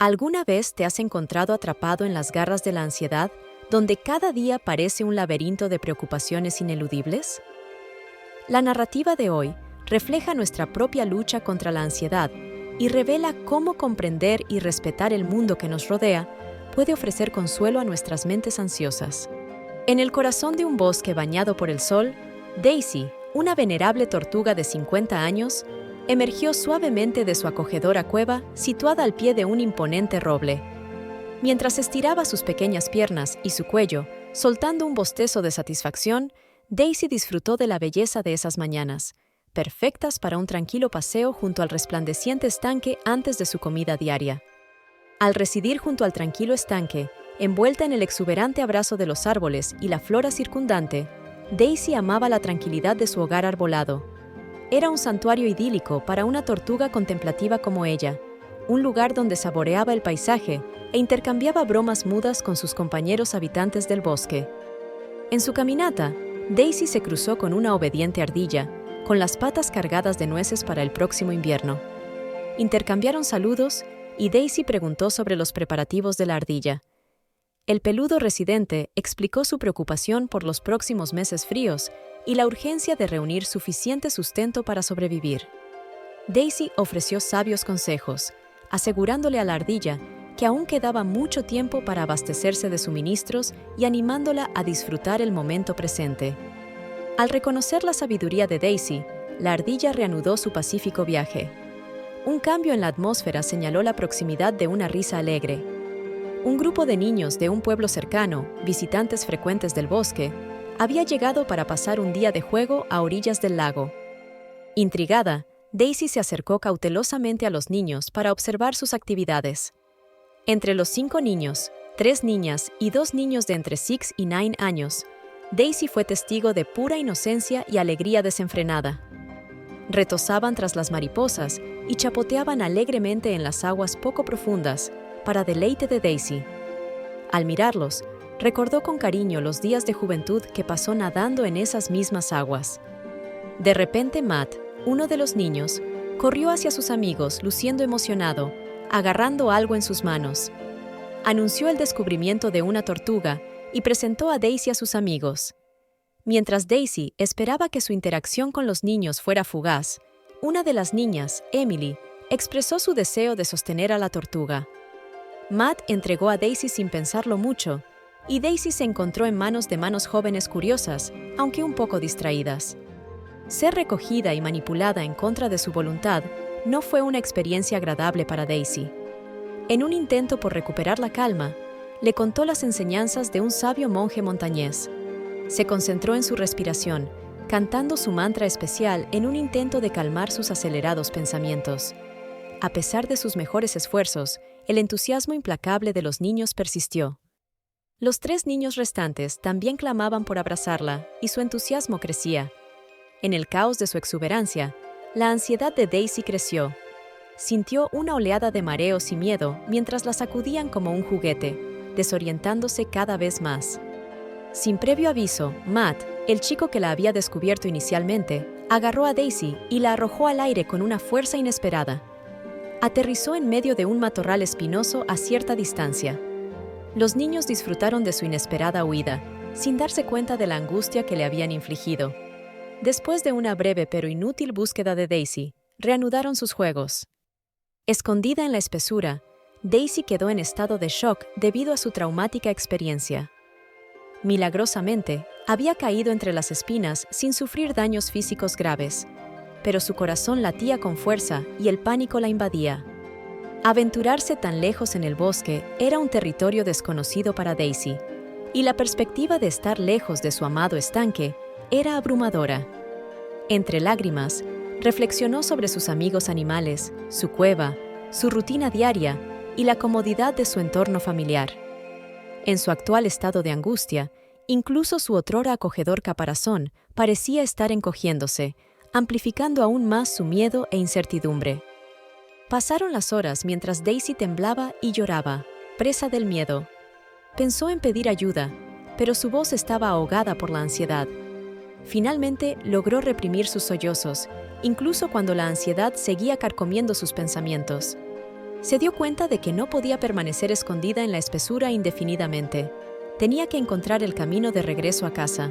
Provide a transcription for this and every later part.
¿Alguna vez te has encontrado atrapado en las garras de la ansiedad, donde cada día parece un laberinto de preocupaciones ineludibles? La narrativa de hoy refleja nuestra propia lucha contra la ansiedad y revela cómo comprender y respetar el mundo que nos rodea puede ofrecer consuelo a nuestras mentes ansiosas. En el corazón de un bosque bañado por el sol, Daisy, una venerable tortuga de 50 años, emergió suavemente de su acogedora cueva situada al pie de un imponente roble. Mientras estiraba sus pequeñas piernas y su cuello, soltando un bostezo de satisfacción, Daisy disfrutó de la belleza de esas mañanas, perfectas para un tranquilo paseo junto al resplandeciente estanque antes de su comida diaria. Al residir junto al tranquilo estanque, envuelta en el exuberante abrazo de los árboles y la flora circundante, Daisy amaba la tranquilidad de su hogar arbolado. Era un santuario idílico para una tortuga contemplativa como ella, un lugar donde saboreaba el paisaje e intercambiaba bromas mudas con sus compañeros habitantes del bosque. En su caminata, Daisy se cruzó con una obediente ardilla, con las patas cargadas de nueces para el próximo invierno. Intercambiaron saludos y Daisy preguntó sobre los preparativos de la ardilla. El peludo residente explicó su preocupación por los próximos meses fríos y la urgencia de reunir suficiente sustento para sobrevivir. Daisy ofreció sabios consejos, asegurándole a la ardilla que aún quedaba mucho tiempo para abastecerse de suministros y animándola a disfrutar el momento presente. Al reconocer la sabiduría de Daisy, la ardilla reanudó su pacífico viaje. Un cambio en la atmósfera señaló la proximidad de una risa alegre. Un grupo de niños de un pueblo cercano, visitantes frecuentes del bosque, había llegado para pasar un día de juego a orillas del lago. Intrigada, Daisy se acercó cautelosamente a los niños para observar sus actividades. Entre los 5 niños, 3 niñas y 2 niños de entre 6 y 9 años, Daisy fue testigo de pura inocencia y alegría desenfrenada. Retozaban tras las mariposas y chapoteaban alegremente en las aguas poco profundas, para deleite de Daisy. Al mirarlos, recordó con cariño los días de juventud que pasó nadando en esas mismas aguas. De repente Matt, uno de los niños, corrió hacia sus amigos luciendo emocionado, agarrando algo en sus manos. Anunció el descubrimiento de una tortuga y presentó a Daisy a sus amigos. Mientras Daisy esperaba que su interacción con los niños fuera fugaz, una de las niñas, Emily, expresó su deseo de sostener a la tortuga. Matt entregó a Daisy sin pensarlo mucho, y Daisy se encontró en manos de manos jóvenes curiosas, aunque un poco distraídas. Ser recogida y manipulada en contra de su voluntad no fue una experiencia agradable para Daisy. En un intento por recuperar la calma, le contó las enseñanzas de un sabio monje montañés. Se concentró en su respiración, cantando su mantra especial en un intento de calmar sus acelerados pensamientos. A pesar de sus mejores esfuerzos, el entusiasmo implacable de los niños persistió. Los 3 niños restantes también clamaban por abrazarla, y su entusiasmo crecía. En el caos de su exuberancia, la ansiedad de Daisy creció. Sintió una oleada de mareos y miedo mientras la sacudían como un juguete, desorientándose cada vez más. Sin previo aviso, Matt, el chico que la había descubierto inicialmente, agarró a Daisy y la arrojó al aire con una fuerza inesperada. Aterrizó en medio de un matorral espinoso a cierta distancia. Los niños disfrutaron de su inesperada huida, sin darse cuenta de la angustia que le habían infligido. Después de una breve pero inútil búsqueda de Daisy, reanudaron sus juegos. Escondida en la espesura, Daisy quedó en estado de shock debido a su traumática experiencia. Milagrosamente, había caído entre las espinas sin sufrir daños físicos graves, pero su corazón latía con fuerza y el pánico la invadía. Aventurarse tan lejos en el bosque era un territorio desconocido para Daisy, y la perspectiva de estar lejos de su amado estanque era abrumadora. Entre lágrimas, reflexionó sobre sus amigos animales, su cueva, su rutina diaria y la comodidad de su entorno familiar. En su actual estado de angustia, incluso su otrora acogedor caparazón parecía estar encogiéndose, amplificando aún más su miedo e incertidumbre. Pasaron las horas mientras Daisy temblaba y lloraba, presa del miedo. Pensó en pedir ayuda, pero su voz estaba ahogada por la ansiedad. Finalmente logró reprimir sus sollozos, incluso cuando la ansiedad seguía carcomiendo sus pensamientos. Se dio cuenta de que no podía permanecer escondida en la espesura indefinidamente. Tenía que encontrar el camino de regreso a casa.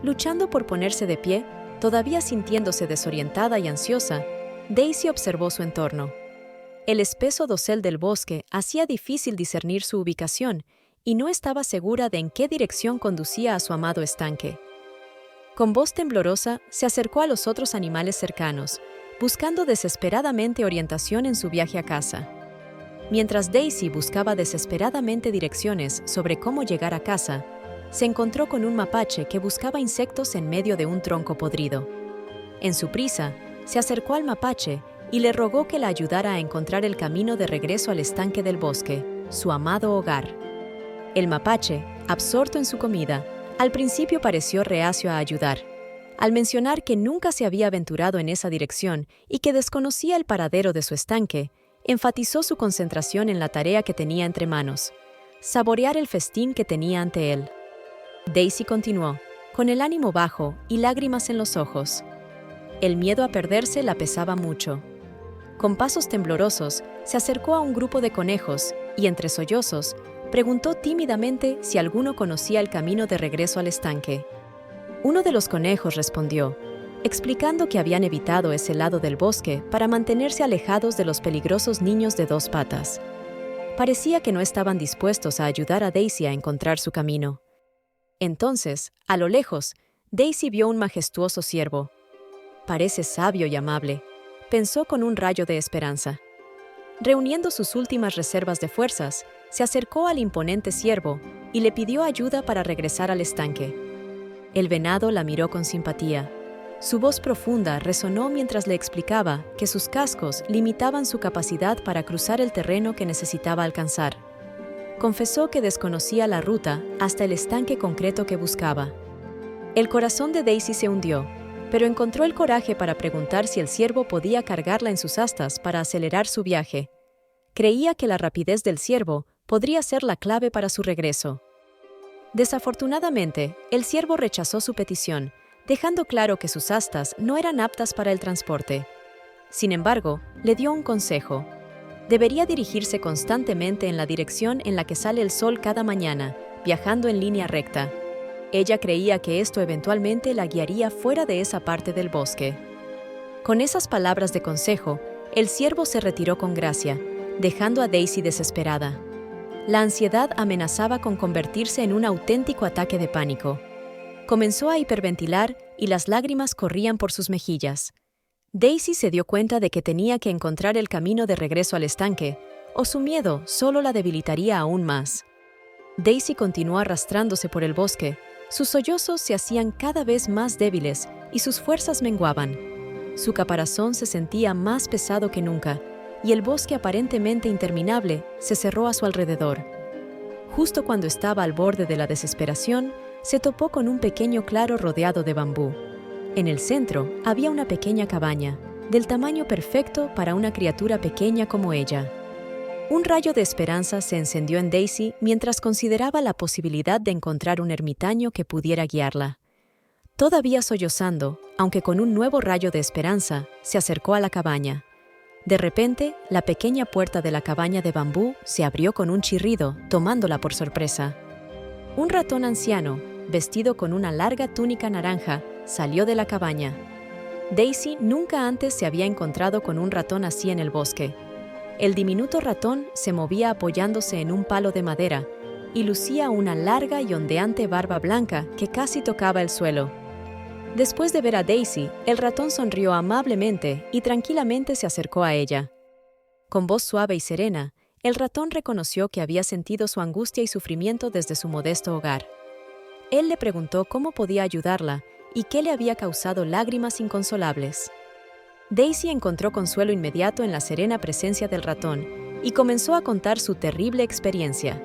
Luchando por ponerse de pie, todavía sintiéndose desorientada y ansiosa, Daisy observó su entorno. El espeso dosel del bosque hacía difícil discernir su ubicación y no estaba segura de en qué dirección conducía a su amado estanque. Con voz temblorosa, se acercó a los otros animales cercanos, buscando desesperadamente orientación en su viaje a casa. Mientras Daisy buscaba desesperadamente direcciones sobre cómo llegar a casa, se encontró con un mapache que buscaba insectos en medio de un tronco podrido. En su prisa, se acercó al mapache y le rogó que la ayudara a encontrar el camino de regreso al estanque del bosque, su amado hogar. El mapache, absorto en su comida, al principio pareció reacio a ayudar. Al mencionar que nunca se había aventurado en esa dirección y que desconocía el paradero de su estanque, enfatizó su concentración en la tarea que tenía entre manos, saborear el festín que tenía ante él. Daisy continuó, con el ánimo bajo y lágrimas en los ojos. El miedo a perderse la pesaba mucho. Con pasos temblorosos, se acercó a un grupo de conejos y, entre sollozos, preguntó tímidamente si alguno conocía el camino de regreso al estanque. Uno de los conejos respondió, explicando que habían evitado ese lado del bosque para mantenerse alejados de los peligrosos niños de dos patas. Parecía que no estaban dispuestos a ayudar a Daisy a encontrar su camino. Entonces, a lo lejos, Daisy vio un majestuoso ciervo. «Parece sabio y amable», pensó con un rayo de esperanza. Reuniendo sus últimas reservas de fuerzas, se acercó al imponente ciervo y le pidió ayuda para regresar al estanque. El venado la miró con simpatía. Su voz profunda resonó mientras le explicaba que sus cascos limitaban su capacidad para cruzar el terreno que necesitaba alcanzar. Confesó que desconocía la ruta hasta el estanque concreto que buscaba. El corazón de Daisy se hundió, pero encontró el coraje para preguntar si el ciervo podía cargarla en sus astas para acelerar su viaje. Creía que la rapidez del ciervo podría ser la clave para su regreso. Desafortunadamente, el ciervo rechazó su petición, dejando claro que sus astas no eran aptas para el transporte. Sin embargo, le dio un consejo. Debería dirigirse constantemente en la dirección en la que sale el sol cada mañana, viajando en línea recta. Ella creía que esto eventualmente la guiaría fuera de esa parte del bosque. Con esas palabras de consejo, el ciervo se retiró con gracia, dejando a Daisy desesperada. La ansiedad amenazaba con convertirse en un auténtico ataque de pánico. Comenzó a hiperventilar y las lágrimas corrían por sus mejillas. Daisy se dio cuenta de que tenía que encontrar el camino de regreso al estanque, o su miedo solo la debilitaría aún más. Daisy continuó arrastrándose por el bosque. Sus sollozos se hacían cada vez más débiles y sus fuerzas menguaban. Su caparazón se sentía más pesado que nunca, y el bosque aparentemente interminable se cerró a su alrededor. Justo cuando estaba al borde de la desesperación, se topó con un pequeño claro rodeado de bambú. En el centro había una pequeña cabaña, del tamaño perfecto para una criatura pequeña como ella. Un rayo de esperanza se encendió en Daisy mientras consideraba la posibilidad de encontrar un ermitaño que pudiera guiarla. Todavía sollozando, aunque con un nuevo rayo de esperanza, se acercó a la cabaña. De repente, la pequeña puerta de la cabaña de bambú se abrió con un chirrido, tomándola por sorpresa. Un ratón anciano, vestido con una larga túnica naranja, salió de la cabaña. Daisy nunca antes se había encontrado con un ratón así en el bosque. El diminuto ratón se movía apoyándose en un palo de madera y lucía una larga y ondeante barba blanca que casi tocaba el suelo. Después de ver a Daisy, el ratón sonrió amablemente y tranquilamente se acercó a ella. Con voz suave y serena, el ratón reconoció que había sentido su angustia y sufrimiento desde su modesto hogar. Él le preguntó cómo podía ayudarla y qué le había causado lágrimas inconsolables. Daisy encontró consuelo inmediato en la serena presencia del ratón y comenzó a contar su terrible experiencia.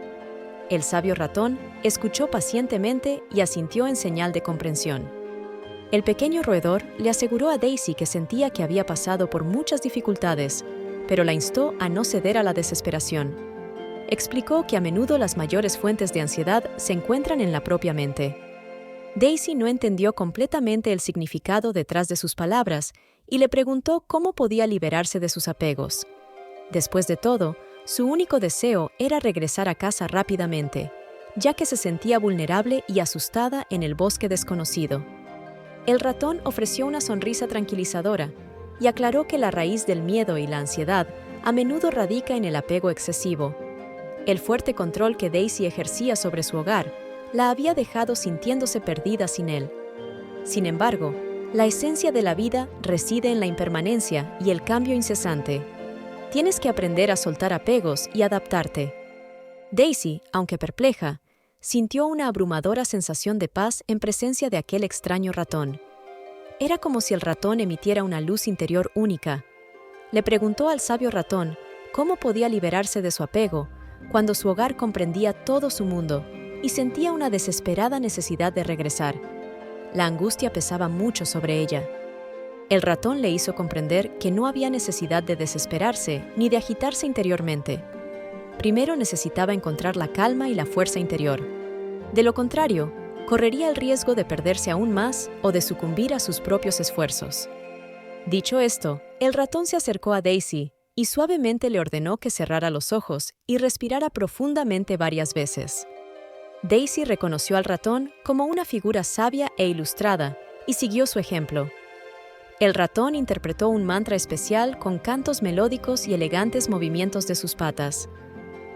El sabio ratón escuchó pacientemente y asintió en señal de comprensión. El pequeño roedor le aseguró a Daisy que sentía que había pasado por muchas dificultades, pero la instó a no ceder a la desesperación. Explicó que a menudo las mayores fuentes de ansiedad se encuentran en la propia mente. Daisy no entendió completamente el significado detrás de sus palabras y le preguntó cómo podía liberarse de sus apegos. Después de todo, su único deseo era regresar a casa rápidamente, ya que se sentía vulnerable y asustada en el bosque desconocido. El ratón ofreció una sonrisa tranquilizadora y aclaró que la raíz del miedo y la ansiedad a menudo radica en el apego excesivo. El fuerte control que Daisy ejercía sobre su hogar la había dejado sintiéndose perdida sin él. Sin embargo, la esencia de la vida reside en la impermanencia y el cambio incesante. Tienes que aprender a soltar apegos y adaptarte. Daisy, aunque perpleja, sintió una abrumadora sensación de paz en presencia de aquel extraño ratón. Era como si el ratón emitiera una luz interior única. Le preguntó al sabio ratón cómo podía liberarse de su apego cuando su hogar comprendía todo su mundo y sentía una desesperada necesidad de regresar. La angustia pesaba mucho sobre ella. El ratón le hizo comprender que no había necesidad de desesperarse ni de agitarse interiormente. Primero necesitaba encontrar la calma y la fuerza interior. De lo contrario, correría el riesgo de perderse aún más o de sucumbir a sus propios esfuerzos. Dicho esto, el ratón se acercó a Daisy y suavemente le ordenó que cerrara los ojos y respirara profundamente varias veces. Daisy reconoció al ratón como una figura sabia e ilustrada y siguió su ejemplo. El ratón interpretó un mantra especial con cantos melódicos y elegantes movimientos de sus patas.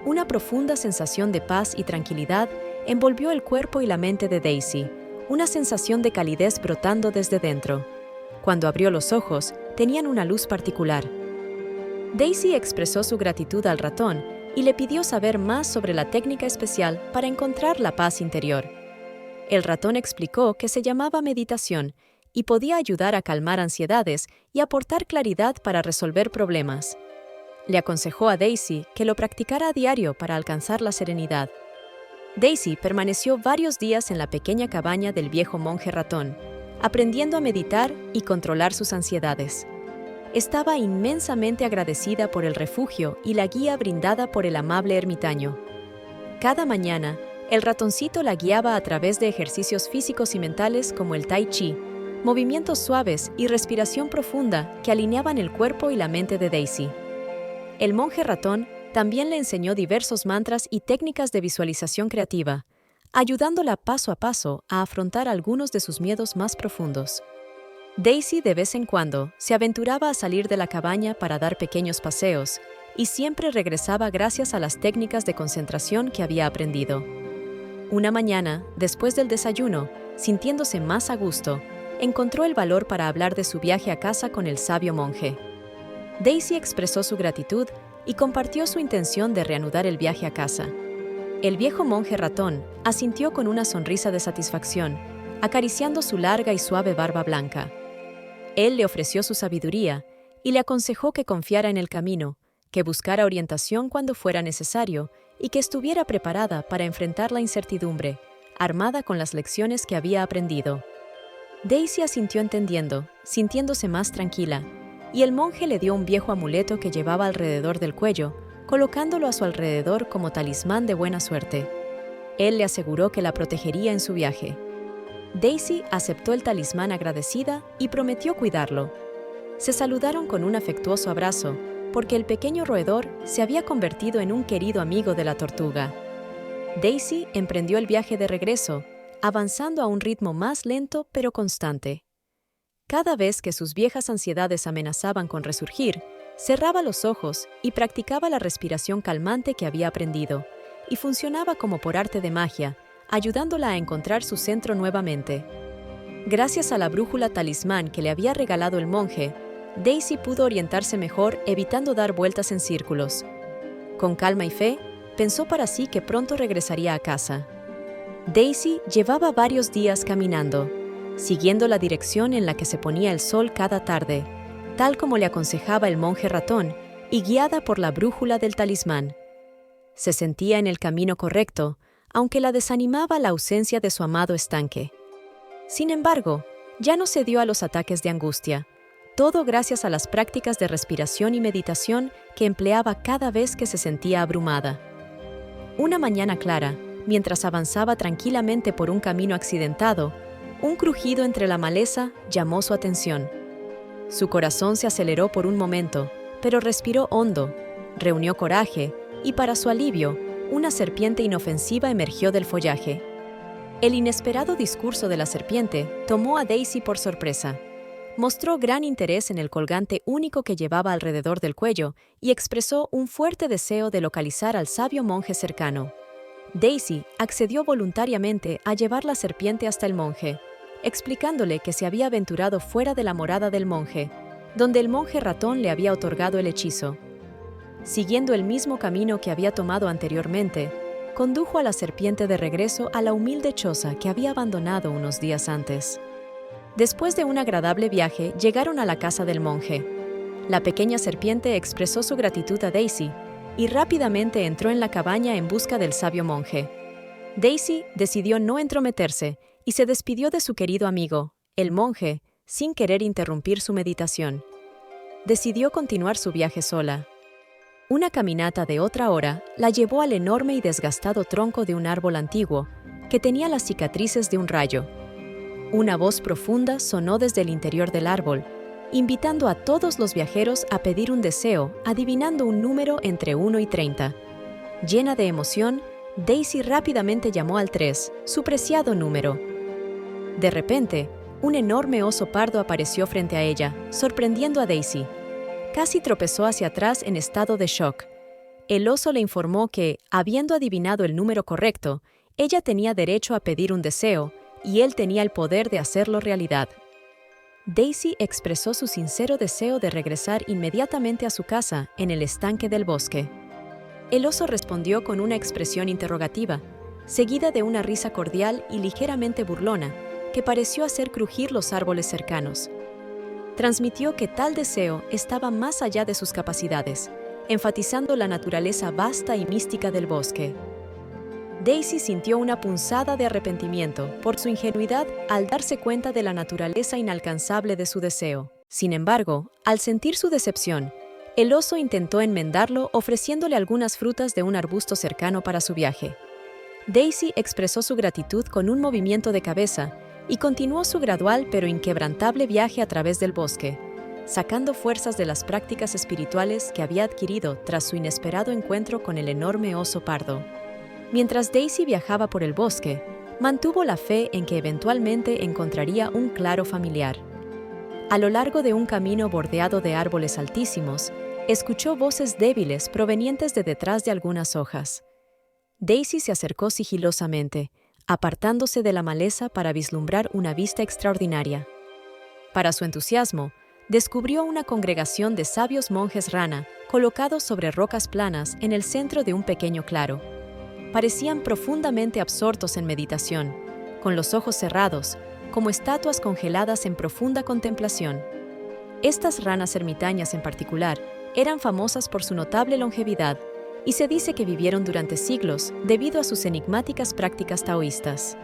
Una profunda sensación de paz y tranquilidad envolvió el cuerpo y la mente de Daisy, una sensación de calidez brotando desde dentro. Cuando abrió los ojos, tenían una luz particular. Daisy expresó su gratitud al ratón y le pidió saber más sobre la técnica especial para encontrar la paz interior. El ratón explicó que se llamaba meditación y podía ayudar a calmar ansiedades y aportar claridad para resolver problemas. Le aconsejó a Daisy que lo practicara a diario para alcanzar la serenidad. Daisy permaneció varios días en la pequeña cabaña del viejo monje ratón, aprendiendo a meditar y controlar sus ansiedades. Estaba inmensamente agradecida por el refugio y la guía brindada por el amable ermitaño. Cada mañana, el ratoncito la guiaba a través de ejercicios físicos y mentales como el tai chi, movimientos suaves y respiración profunda que alineaban el cuerpo y la mente de Daisy. El monje ratón también le enseñó diversos mantras y técnicas de visualización creativa, ayudándola paso a paso a afrontar algunos de sus miedos más profundos. Daisy de vez en cuando se aventuraba a salir de la cabaña para dar pequeños paseos y siempre regresaba gracias a las técnicas de concentración que había aprendido. Una mañana, después del desayuno, sintiéndose más a gusto, encontró el valor para hablar de su viaje a casa con el sabio monje. Daisy expresó su gratitud y compartió su intención de reanudar el viaje a casa. El viejo monje ratón asintió con una sonrisa de satisfacción, acariciando su larga y suave barba blanca. Él le ofreció su sabiduría y le aconsejó que confiara en el camino, que buscara orientación cuando fuera necesario y que estuviera preparada para enfrentar la incertidumbre, armada con las lecciones que había aprendido. Daisy asintió entendiendo, sintiéndose más tranquila, y el monje le dio un viejo amuleto que llevaba alrededor del cuello, colocándolo a su alrededor como talismán de buena suerte. Él le aseguró que la protegería en su viaje. Daisy aceptó el talismán agradecida y prometió cuidarlo. Se saludaron con un afectuoso abrazo, porque el pequeño roedor se había convertido en un querido amigo de la tortuga. Daisy emprendió el viaje de regreso, avanzando a un ritmo más lento pero constante. Cada vez que sus viejas ansiedades amenazaban con resurgir, cerraba los ojos y practicaba la respiración calmante que había aprendido, y funcionaba como por arte de magia, ayudándola a encontrar su centro nuevamente. Gracias a la brújula talismán que le había regalado el monje, Daisy pudo orientarse mejor evitando dar vueltas en círculos. Con calma y fe, pensó para sí que pronto regresaría a casa. Daisy llevaba varios días caminando, siguiendo la dirección en la que se ponía el sol cada tarde, tal como le aconsejaba el monje ratón y guiada por la brújula del talismán. Se sentía en el camino correcto, aunque la desanimaba la ausencia de su amado estanque. Sin embargo, ya no cedió a los ataques de angustia, todo gracias a las prácticas de respiración y meditación que empleaba cada vez que se sentía abrumada. Una mañana clara, mientras avanzaba tranquilamente por un camino accidentado, un crujido entre la maleza llamó su atención. Su corazón se aceleró por un momento, pero respiró hondo, reunió coraje y, para su alivio, una serpiente inofensiva emergió del follaje. El inesperado discurso de la serpiente tomó a Daisy por sorpresa. Mostró gran interés en el colgante único que llevaba alrededor del cuello y expresó un fuerte deseo de localizar al sabio monje cercano. Daisy accedió voluntariamente a llevar la serpiente hasta el monje, explicándole que se había aventurado fuera de la morada del monje, donde el monje ratón le había otorgado el hechizo. Siguiendo el mismo camino que había tomado anteriormente, condujo a la serpiente de regreso a la humilde choza que había abandonado unos días antes. Después de un agradable viaje, llegaron a la casa del monje. La pequeña serpiente expresó su gratitud a Daisy y rápidamente entró en la cabaña en busca del sabio monje. Daisy decidió no entrometerse y se despidió de su querido amigo, el monje, sin querer interrumpir su meditación. Decidió continuar su viaje sola. Una caminata de otra hora la llevó al enorme y desgastado tronco de un árbol antiguo que tenía las cicatrices de un rayo. Una voz profunda sonó desde el interior del árbol, invitando a todos los viajeros a pedir un deseo, adivinando un número entre 1 y 30. Llena de emoción, Daisy rápidamente llamó al 3, su preciado número. De repente, un enorme oso pardo apareció frente a ella, sorprendiendo a Daisy. Casi tropezó hacia atrás en estado de shock. El oso le informó que, habiendo adivinado el número correcto, ella tenía derecho a pedir un deseo, y él tenía el poder de hacerlo realidad. Daisy expresó su sincero deseo de regresar inmediatamente a su casa en el estanque del bosque. El oso respondió con una expresión interrogativa, seguida de una risa cordial y ligeramente burlona, que pareció hacer crujir los árboles cercanos. Transmitió que tal deseo estaba más allá de sus capacidades, enfatizando la naturaleza vasta y mística del bosque. Daisy sintió una punzada de arrepentimiento por su ingenuidad al darse cuenta de la naturaleza inalcanzable de su deseo. Sin embargo, al sentir su decepción, el oso intentó enmendarlo ofreciéndole algunas frutas de un arbusto cercano para su viaje. Daisy expresó su gratitud con un movimiento de cabeza y continuó su gradual pero inquebrantable viaje a través del bosque, sacando fuerzas de las prácticas espirituales que había adquirido tras su inesperado encuentro con el enorme oso pardo. Mientras Daisy viajaba por el bosque, mantuvo la fe en que eventualmente encontraría un claro familiar. A lo largo de un camino bordeado de árboles altísimos, escuchó voces débiles provenientes de detrás de algunas hojas. Daisy se acercó sigilosamente, apartándose de la maleza para vislumbrar una vista extraordinaria. Para su entusiasmo, descubrió una congregación de sabios monjes rana colocados sobre rocas planas en el centro de un pequeño claro. Parecían profundamente absortos en meditación, con los ojos cerrados, como estatuas congeladas en profunda contemplación. Estas ranas ermitañas en particular eran famosas por su notable longevidad y se dice que vivieron durante siglos debido a sus enigmáticas prácticas taoístas.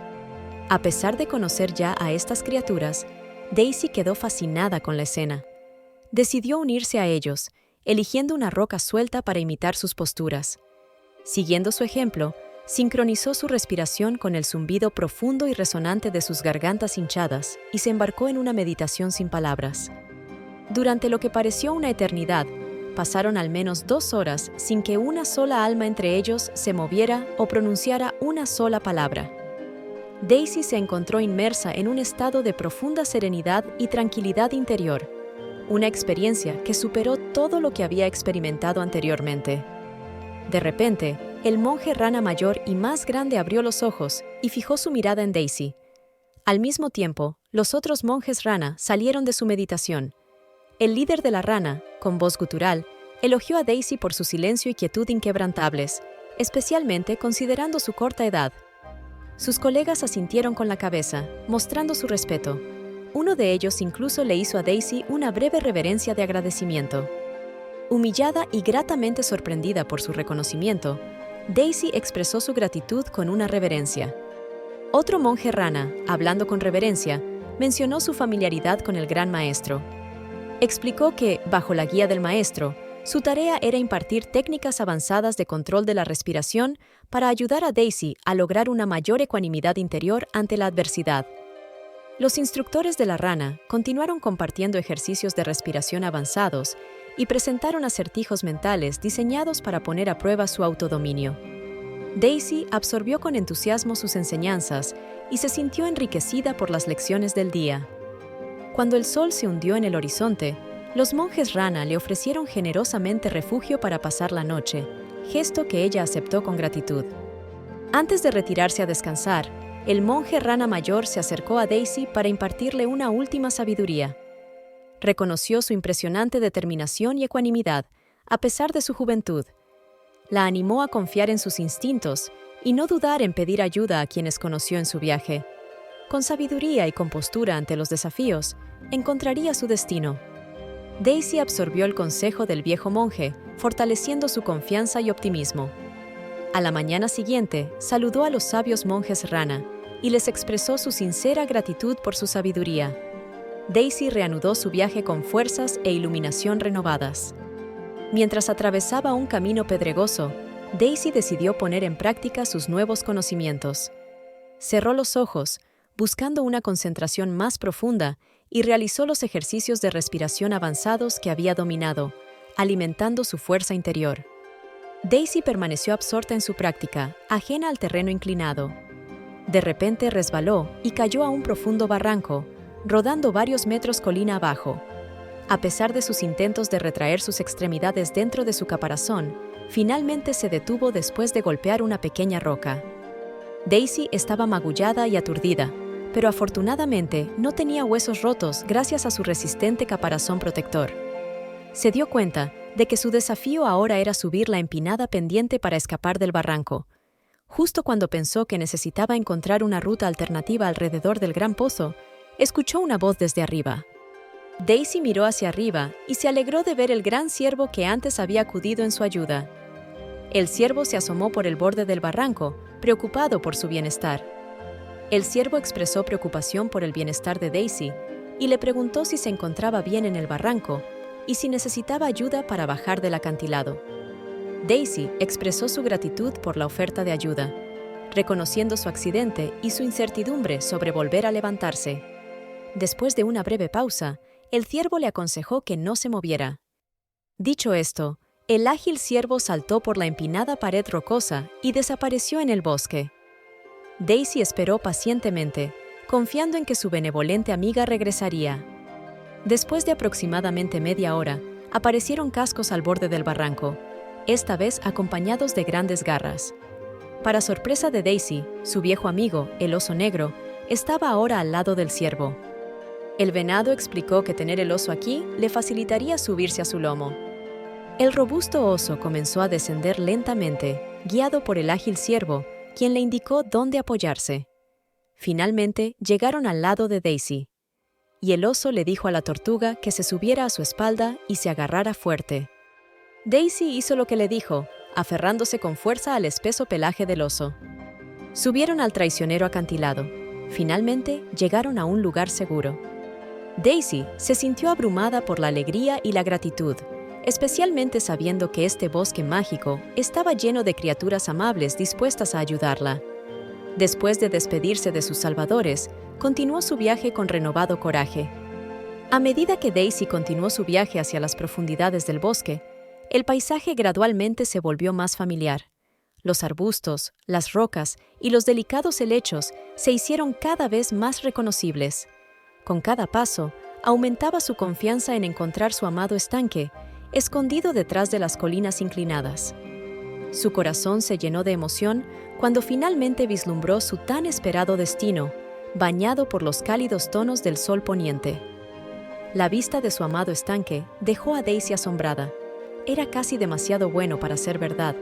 A pesar de conocer ya a estas criaturas, Daisy quedó fascinada con la escena. Decidió unirse a ellos, eligiendo una roca suelta para imitar sus posturas. Siguiendo su ejemplo, sincronizó su respiración con el zumbido profundo y resonante de sus gargantas hinchadas y se embarcó en una meditación sin palabras. Durante lo que pareció una eternidad, pasaron al menos 2 horas sin que una sola alma entre ellos se moviera o pronunciara una sola palabra. Daisy se encontró inmersa en un estado de profunda serenidad y tranquilidad interior, una experiencia que superó todo lo que había experimentado anteriormente. De repente, el monje rana mayor y más grande abrió los ojos y fijó su mirada en Daisy. Al mismo tiempo, los otros monjes rana salieron de su meditación. El líder de la rana, con voz gutural, elogió a Daisy por su silencio y quietud inquebrantables, especialmente considerando su corta edad. Sus colegas asintieron con la cabeza, mostrando su respeto. Uno de ellos incluso le hizo a Daisy una breve reverencia de agradecimiento. Humillada y gratamente sorprendida por su reconocimiento, Daisy expresó su gratitud con una reverencia. Otro monje rana, hablando con reverencia, mencionó su familiaridad con el gran maestro. Explicó que, bajo la guía del maestro, su tarea era impartir técnicas avanzadas de control de la respiración para ayudar a Daisy a lograr una mayor ecuanimidad interior ante la adversidad. Los instructores de la rana continuaron compartiendo ejercicios de respiración avanzados y presentaron acertijos mentales diseñados para poner a prueba su autodominio. Daisy absorbió con entusiasmo sus enseñanzas y se sintió enriquecida por las lecciones del día. Cuando el sol se hundió en el horizonte, los monjes rana le ofrecieron generosamente refugio para pasar la noche, gesto que ella aceptó con gratitud. Antes de retirarse a descansar, el monje rana mayor se acercó a Daisy para impartirle una última sabiduría. Reconoció su impresionante determinación y ecuanimidad, a pesar de su juventud. La animó a confiar en sus instintos y no dudar en pedir ayuda a quienes conoció en su viaje. Con sabiduría y compostura ante los desafíos, encontraría su destino. Daisy absorbió el consejo del viejo monje, fortaleciendo su confianza y optimismo. A la mañana siguiente, saludó a los sabios monjes rana y les expresó su sincera gratitud por su sabiduría. Daisy reanudó su viaje con fuerzas e iluminación renovadas. Mientras atravesaba un camino pedregoso, Daisy decidió poner en práctica sus nuevos conocimientos. Cerró los ojos, buscando una concentración más profunda, y realizó los ejercicios de respiración avanzados que había dominado, alimentando su fuerza interior. Daisy permaneció absorta en su práctica, ajena al terreno inclinado. De repente resbaló y cayó a un profundo barranco, rodando varios metros colina abajo. A pesar de sus intentos de retraer sus extremidades dentro de su caparazón, finalmente se detuvo después de golpear una pequeña roca. Daisy estaba magullada y aturdida, pero afortunadamente no tenía huesos rotos gracias a su resistente caparazón protector. Se dio cuenta de que su desafío ahora era subir la empinada pendiente para escapar del barranco. Justo cuando pensó que necesitaba encontrar una ruta alternativa alrededor del gran pozo, escuchó una voz desde arriba. Daisy miró hacia arriba y se alegró de ver el gran ciervo que antes había acudido en su ayuda. El ciervo se asomó por el borde del barranco, preocupado por su bienestar. El ciervo expresó preocupación por el bienestar de Daisy y le preguntó si se encontraba bien en el barranco y si necesitaba ayuda para bajar del acantilado. Daisy expresó su gratitud por la oferta de ayuda, reconociendo su accidente y su incertidumbre sobre volver a levantarse. Después de una breve pausa, el ciervo le aconsejó que no se moviera. Dicho esto, el ágil ciervo saltó por la empinada pared rocosa y desapareció en el bosque. Daisy esperó pacientemente, confiando en que su benevolente amiga regresaría. Después de aproximadamente media hora, aparecieron cascos al borde del barranco, esta vez acompañados de grandes garras. Para sorpresa de Daisy, su viejo amigo, el oso negro, estaba ahora al lado del ciervo. El venado explicó que tener el oso aquí le facilitaría subirse a su lomo. El robusto oso comenzó a descender lentamente, guiado por el ágil ciervo, quien le indicó dónde apoyarse. Finalmente llegaron al lado de Daisy, y el oso le dijo a la tortuga que se subiera a su espalda y se agarrara fuerte. Daisy hizo lo que le dijo, aferrándose con fuerza al espeso pelaje del oso. Subieron al traicionero acantilado. Finalmente llegaron a un lugar seguro. Daisy se sintió abrumada por la alegría y la gratitud, especialmente sabiendo que este bosque mágico estaba lleno de criaturas amables dispuestas a ayudarla. Después de despedirse de sus salvadores, continuó su viaje con renovado coraje. A medida que Daisy continuó su viaje hacia las profundidades del bosque, el paisaje gradualmente se volvió más familiar. Los arbustos, las rocas y los delicados helechos se hicieron cada vez más reconocibles. Con cada paso, aumentaba su confianza en encontrar su amado estanque, escondido detrás de las colinas inclinadas. Su corazón se llenó de emoción cuando finalmente vislumbró su tan esperado destino, bañado por los cálidos tonos del sol poniente. La vista de su amado estanque dejó a Daisy asombrada. Era casi demasiado bueno para ser verdad.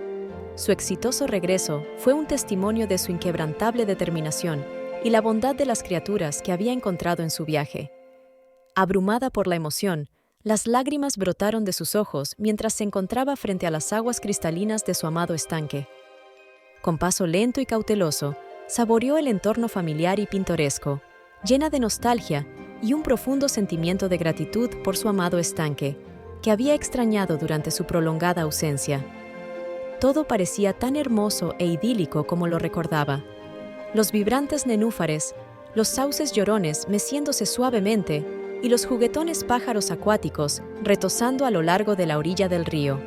Su exitoso regreso fue un testimonio de su inquebrantable determinación y la bondad de las criaturas que había encontrado en su viaje. Abrumada por la emoción, las lágrimas brotaron de sus ojos mientras se encontraba frente a las aguas cristalinas de su amado estanque. Con paso lento y cauteloso, saboreó el entorno familiar y pintoresco, llena de nostalgia y un profundo sentimiento de gratitud por su amado estanque, que había extrañado durante su prolongada ausencia. Todo parecía tan hermoso e idílico como lo recordaba. Los vibrantes nenúfares, los sauces llorones meciéndose suavemente, y los juguetones pájaros acuáticos retozando a lo largo de la orilla del río.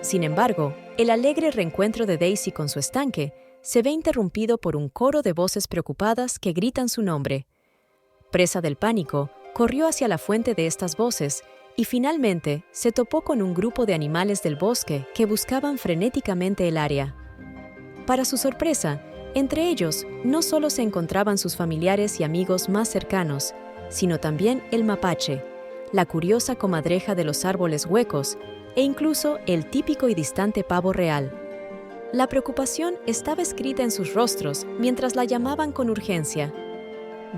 Sin embargo, el alegre reencuentro de Daisy con su estanque se ve interrumpido por un coro de voces preocupadas que gritan su nombre. Presa del pánico, corrió hacia la fuente de estas voces y finalmente se topó con un grupo de animales del bosque que buscaban frenéticamente el área. Para su sorpresa, entre ellos no solo se encontraban sus familiares y amigos más cercanos, sino también el mapache, la curiosa comadreja de los árboles huecos e incluso el típico y distante pavo real. La preocupación estaba escrita en sus rostros mientras la llamaban con urgencia.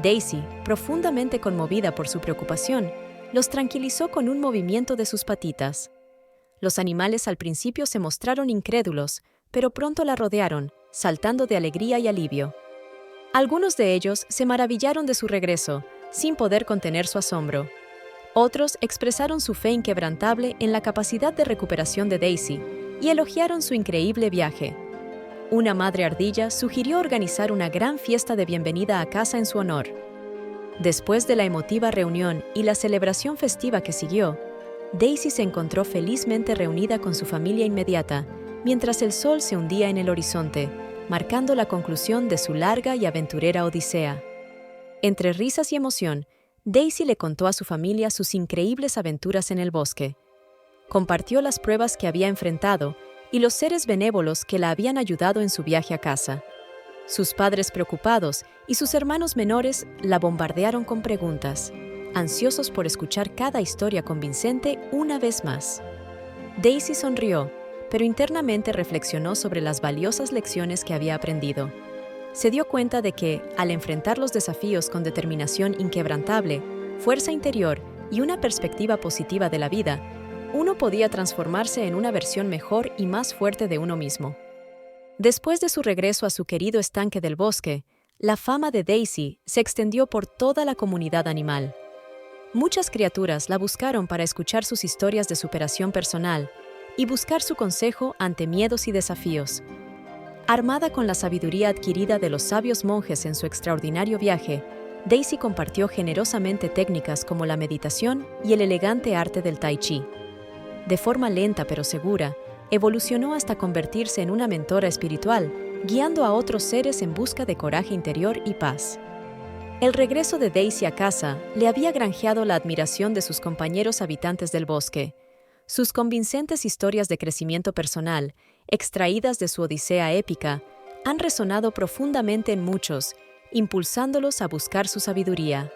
Daisy, profundamente conmovida por su preocupación, los tranquilizó con un movimiento de sus patitas. Los animales al principio se mostraron incrédulos, pero pronto la rodearon, saltando de alegría y alivio. Algunos de ellos se maravillaron de su regreso, sin poder contener su asombro. Otros expresaron su fe inquebrantable en la capacidad de recuperación de Daisy y elogiaron su increíble viaje. Una madre ardilla sugirió organizar una gran fiesta de bienvenida a casa en su honor. Después de la emotiva reunión y la celebración festiva que siguió, Daisy se encontró felizmente reunida con su familia inmediata, mientras el sol se hundía en el horizonte, marcando la conclusión de su larga y aventurera odisea. Entre risas y emoción, Daisy le contó a su familia sus increíbles aventuras en el bosque. Compartió las pruebas que había enfrentado y los seres benévolos que la habían ayudado en su viaje a casa. Sus padres preocupados y sus hermanos menores la bombardearon con preguntas, ansiosos por escuchar cada historia convincente una vez más. Daisy sonrió, pero internamente reflexionó sobre las valiosas lecciones que había aprendido. Se dio cuenta de que, al enfrentar los desafíos con determinación inquebrantable, fuerza interior y una perspectiva positiva de la vida, uno podía transformarse en una versión mejor y más fuerte de uno mismo. Después de su regreso a su querido estanque del bosque, la fama de Daisy se extendió por toda la comunidad animal. Muchas criaturas la buscaron para escuchar sus historias de superación personal y buscar su consejo ante miedos y desafíos. Armada con la sabiduría adquirida de los sabios monjes en su extraordinario viaje, Daisy compartió generosamente técnicas como la meditación y el elegante arte del tai chi. De forma lenta pero segura, evolucionó hasta convertirse en una mentora espiritual, guiando a otros seres en busca de coraje interior y paz. El regreso de Daisy a casa le había granjeado la admiración de sus compañeros habitantes del bosque. Sus convincentes historias de crecimiento personal, extraídas de su odisea épica, han resonado profundamente en muchos, impulsándolos a buscar su sabiduría.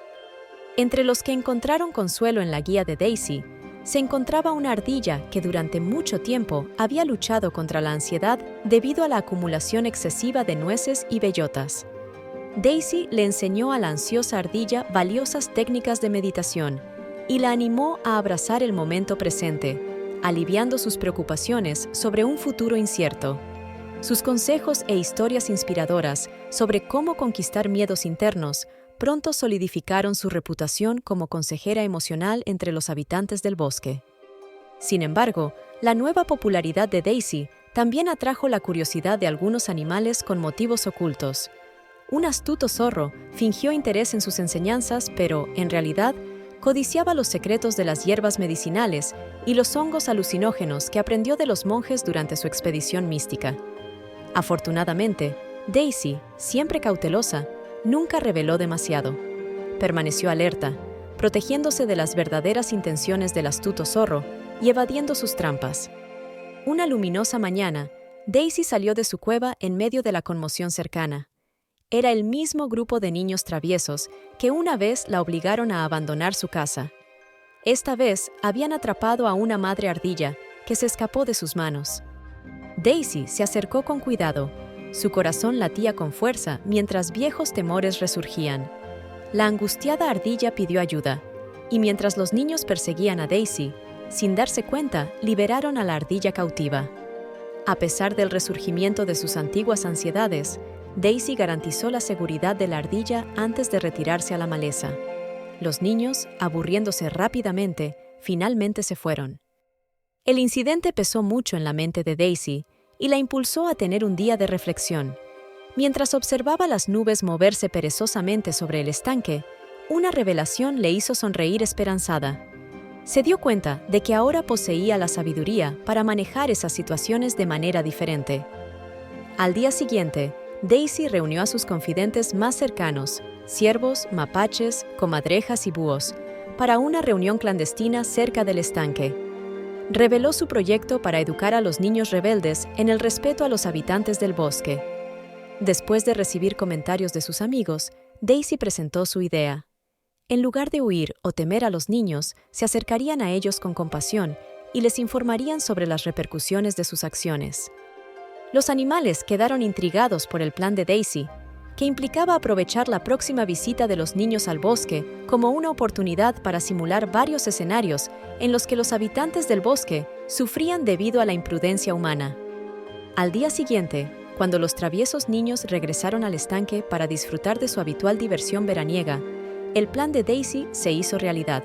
Entre los que encontraron consuelo en la guía de Daisy, se encontraba una ardilla que durante mucho tiempo había luchado contra la ansiedad debido a la acumulación excesiva de nueces y bellotas. Daisy le enseñó a la ansiosa ardilla valiosas técnicas de meditación y la animó a abrazar el momento presente, aliviando sus preocupaciones sobre un futuro incierto. Sus consejos e historias inspiradoras sobre cómo conquistar miedos internos pronto solidificaron su reputación como consejera emocional entre los habitantes del bosque. Sin embargo, la nueva popularidad de Daisy también atrajo la curiosidad de algunos animales con motivos ocultos. Un astuto zorro fingió interés en sus enseñanzas, pero, en realidad, codiciaba los secretos de las hierbas medicinales y los hongos alucinógenos que aprendió de los monjes durante su expedición mística. Afortunadamente, Daisy, siempre cautelosa, nunca reveló demasiado. Permaneció alerta, protegiéndose de las verdaderas intenciones del astuto zorro y evadiendo sus trampas. Una luminosa mañana, Daisy salió de su cueva en medio de la conmoción cercana. Era el mismo grupo de niños traviesos que una vez la obligaron a abandonar su casa. Esta vez habían atrapado a una madre ardilla que se escapó de sus manos. Daisy se acercó con cuidado. Su corazón latía con fuerza mientras viejos temores resurgían. La angustiada ardilla pidió ayuda, y mientras los niños perseguían a Daisy, sin darse cuenta, liberaron a la ardilla cautiva. A pesar del resurgimiento de sus antiguas ansiedades, Daisy garantizó la seguridad de la ardilla antes de retirarse a la maleza. Los niños, aburriéndose rápidamente, finalmente se fueron. El incidente pesó mucho en la mente de Daisy y la impulsó a tener un día de reflexión. Mientras observaba las nubes moverse perezosamente sobre el estanque, una revelación le hizo sonreír esperanzada. Se dio cuenta de que ahora poseía la sabiduría para manejar esas situaciones de manera diferente. Al día siguiente, Daisy reunió a sus confidentes más cercanos, ciervos, mapaches, comadrejas y búhos, para una reunión clandestina cerca del estanque. Reveló su proyecto para educar a los niños rebeldes en el respeto a los habitantes del bosque. Después de recibir comentarios de sus amigos, Daisy presentó su idea. En lugar de huir o temer a los niños, se acercarían a ellos con compasión y les informarían sobre las repercusiones de sus acciones. Los animales quedaron intrigados por el plan de Daisy, que implicaba aprovechar la próxima visita de los niños al bosque como una oportunidad para simular varios escenarios en los que los habitantes del bosque sufrían debido a la imprudencia humana. Al día siguiente, cuando los traviesos niños regresaron al estanque para disfrutar de su habitual diversión veraniega, el plan de Daisy se hizo realidad.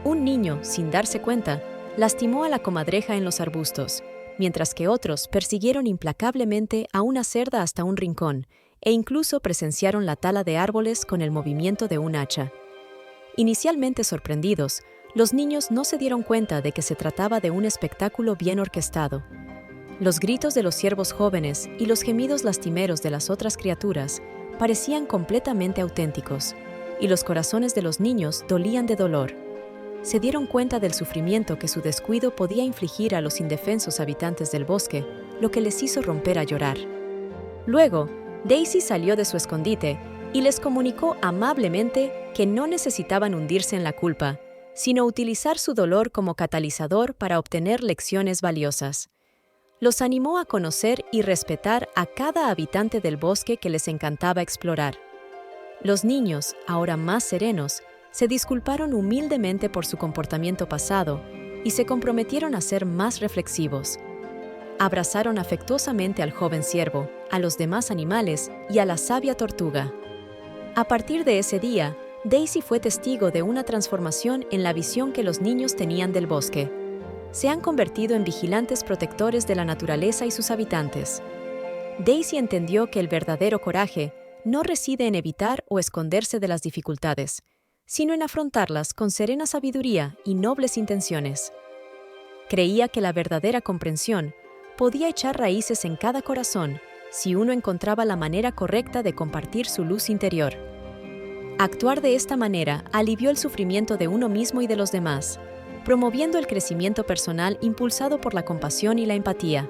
Un niño, sin darse cuenta, lastimó a la comadreja en los arbustos, mientras que otros persiguieron implacablemente a una cerda hasta un rincón e incluso presenciaron la tala de árboles con el movimiento de un hacha. Inicialmente sorprendidos, los niños no se dieron cuenta de que se trataba de un espectáculo bien orquestado. Los gritos de los ciervos jóvenes y los gemidos lastimeros de las otras criaturas parecían completamente auténticos, y los corazones de los niños dolían de dolor. Se dieron cuenta del sufrimiento que su descuido podía infligir a los indefensos habitantes del bosque, lo que les hizo romper a llorar. Luego, Daisy salió de su escondite y les comunicó amablemente que no necesitaban hundirse en la culpa, sino utilizar su dolor como catalizador para obtener lecciones valiosas. Los animó a conocer y respetar a cada habitante del bosque que les encantaba explorar. Los niños, ahora más serenos, se disculparon humildemente por su comportamiento pasado y se comprometieron a ser más reflexivos. Abrazaron afectuosamente al joven ciervo, a los demás animales y a la sabia tortuga. A partir de ese día, Daisy fue testigo de una transformación en la visión que los niños tenían del bosque. Se han convertido en vigilantes protectores de la naturaleza y sus habitantes. Daisy entendió que el verdadero coraje no reside en evitar o esconderse de las dificultades, sino en afrontarlas con serena sabiduría y nobles intenciones. Creía que la verdadera comprensión podía echar raíces en cada corazón si uno encontraba la manera correcta de compartir su luz interior. Actuar de esta manera alivió el sufrimiento de uno mismo y de los demás, promoviendo el crecimiento personal impulsado por la compasión y la empatía.